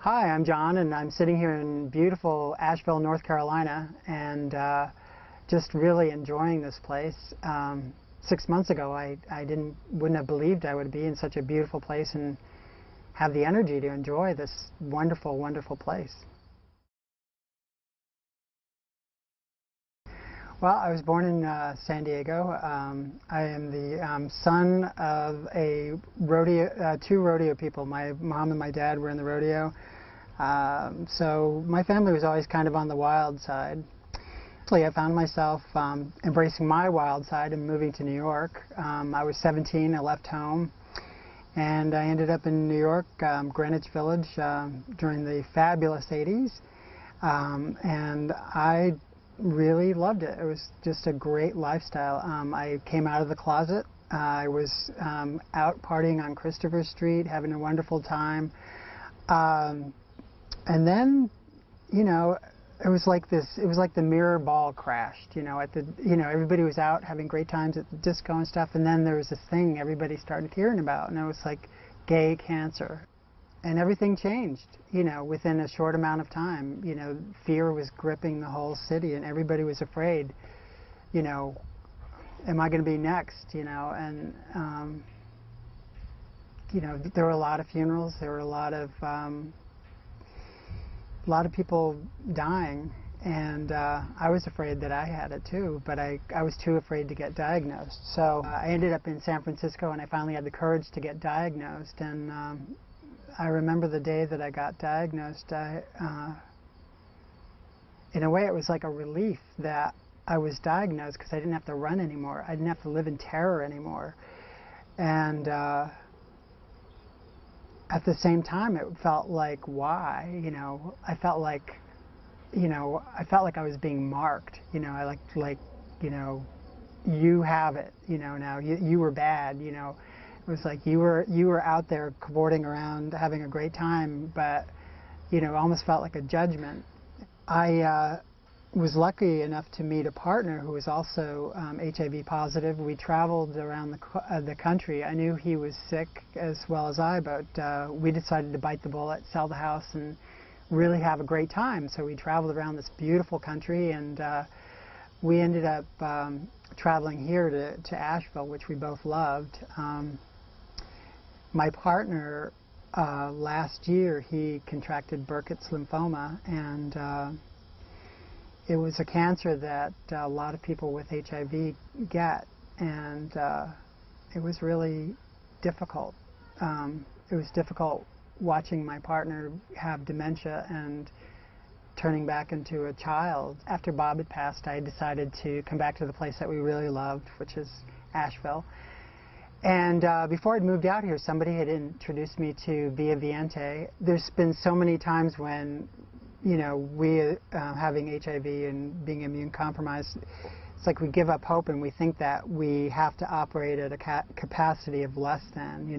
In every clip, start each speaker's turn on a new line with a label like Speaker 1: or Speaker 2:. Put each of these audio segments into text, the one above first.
Speaker 1: Hi, I'm John, and I'm sitting here in beautiful Asheville, North Carolina, and just really enjoying this place. 6 months ago, I wouldn't have believed I would be in such a beautiful place and have the energy to enjoy this wonderful, wonderful place. Well, I was born in San Diego. I am the son of two rodeo people. My mom and my dad were in the rodeo. So my family was always kind of on the wild side. Actually, I found myself embracing my wild side and moving to New York. I was 17, I left home, and I ended up in New York, Greenwich Village, during the fabulous 80s. And I really loved it. It was just a great lifestyle. I came out of the closet. I was out partying on Christopher Street, having a wonderful time. And then, you know, it was like the mirror ball crashed, everybody was out having great times at the disco and stuff, and then there was this thing everybody started hearing about, and it was like gay cancer. And everything changed, within a short amount of time. Fear was gripping the whole city, and everybody was afraid, am I going to be next, and, there were a lot of funerals, there were a lot of people dying, and I was afraid that I had it too, but I was too afraid to get diagnosed. So I ended up in San Francisco, and I finally had the courage to get diagnosed, and I remember the day that I got diagnosed. In a way, it was like a relief that I was diagnosed, because I didn't have to run anymore. I didn't have to live in terror anymore. And at the same time, it felt like, why? I felt like I was being marked. You have it. Now you were bad. It was like you were out there cavorting around, having a great time, but it almost felt like a judgment. I was lucky enough to meet a partner who was also HIV positive. We traveled around the country. I knew he was sick as well as I, but we decided to bite the bullet, sell the house, and really have a great time. So we traveled around this beautiful country, and we ended up traveling here to Asheville, which we both loved. My partner, last year, he contracted Burkitt's lymphoma, and it was a cancer that a lot of people with HIV get, and it was really difficult. It was difficult watching my partner have dementia and turning back into a child. After Bob had passed, I decided to come back to the place that we really loved, which is Asheville. And before I'd moved out here, somebody had introduced me to ViaViente. There's been so many times when, we having HIV and being immune compromised, it's like we give up hope and we think that we have to operate at a capacity of less than,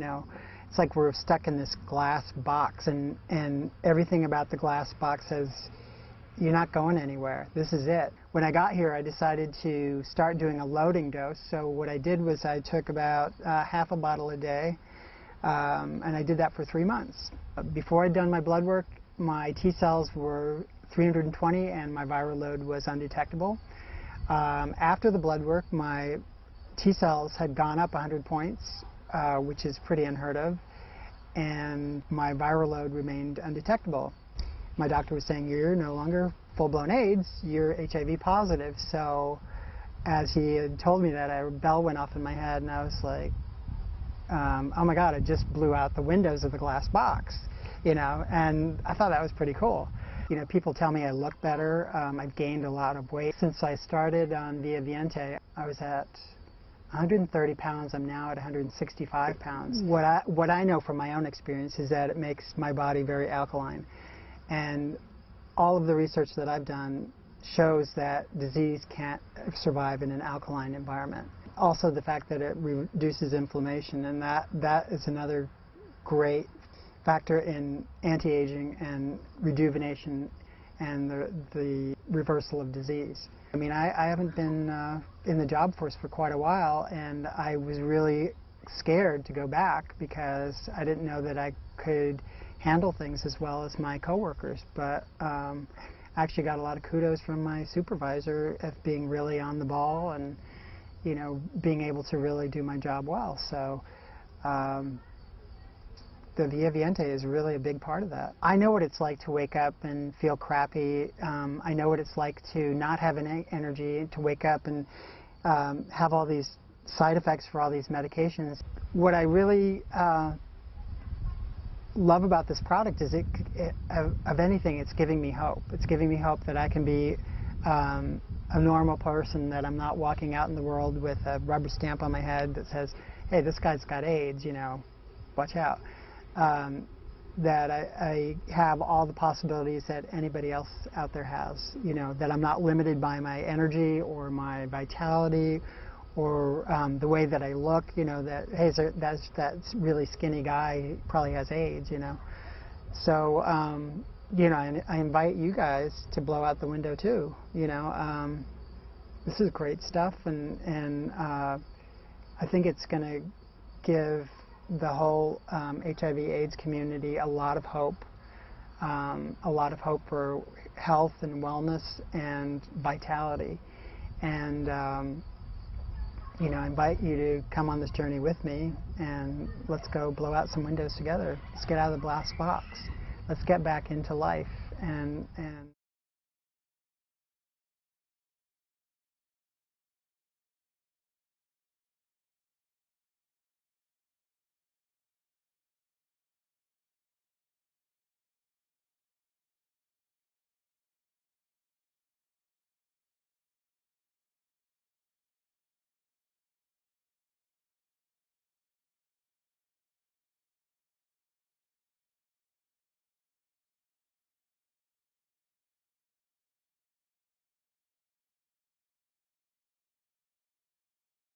Speaker 1: It's like we're stuck in this glass box, and everything about the glass box says, you're not going anywhere. This is it. When I got here, I decided to start doing a loading dose. So what I did was I took about half a bottle a day, and I did that for 3 months. Before I'd done my blood work, my T cells were 320, and my viral load was undetectable. After the blood work, my T cells had gone up 100 points, which is pretty unheard of, and my viral load remained undetectable. My doctor was saying, you're no longer full-blown AIDS, you're HIV positive. So as he had told me that, a bell went off in my head, and I was like, oh my God, I just blew out the windows of the glass box, and I thought that was pretty cool. People tell me I look better. I've gained a lot of weight. Since I started on ViaViente, I was at 130 pounds. I'm now at 165 pounds. What I know from my own experience is that it makes my body very alkaline. And all of the research that I've done shows that disease can't survive in an alkaline environment. Also, the fact that it reduces inflammation, and that is another great factor in anti-aging and rejuvenation and the reversal of disease. I mean, I haven't been in the job force for quite a while, and I was really scared to go back because I didn't know that I could handle things as well as my coworkers. But I actually got a lot of kudos from my supervisor of being really on the ball and, you know, being able to really do my job well. So the ViaViente is really a big part of that. I know what it's like to wake up and feel crappy. I know what it's like to not have any energy, to wake up and have all these side effects for all these medications. What I really love about this product is of anything, it's giving me hope. It's giving me hope that I can be a normal person, that I'm not walking out in the world with a rubber stamp on my head that says, hey, this guy's got AIDS, you know, watch out. That I have all the possibilities that anybody else out there has, you know, that I'm not limited by my energy or my vitality or the way that I look, you know, that, hey, that's really skinny guy, he probably has AIDS, you know. So, you know, I invite you guys to blow out the window too, you know. This is great stuff, and I think it's going to give the whole HIV/AIDS community a lot of hope for health and wellness and vitality. And you know, I invite you to come on this journey with me, and let's go blow out some windows together. Let's get out of the glass box. Let's get back into life and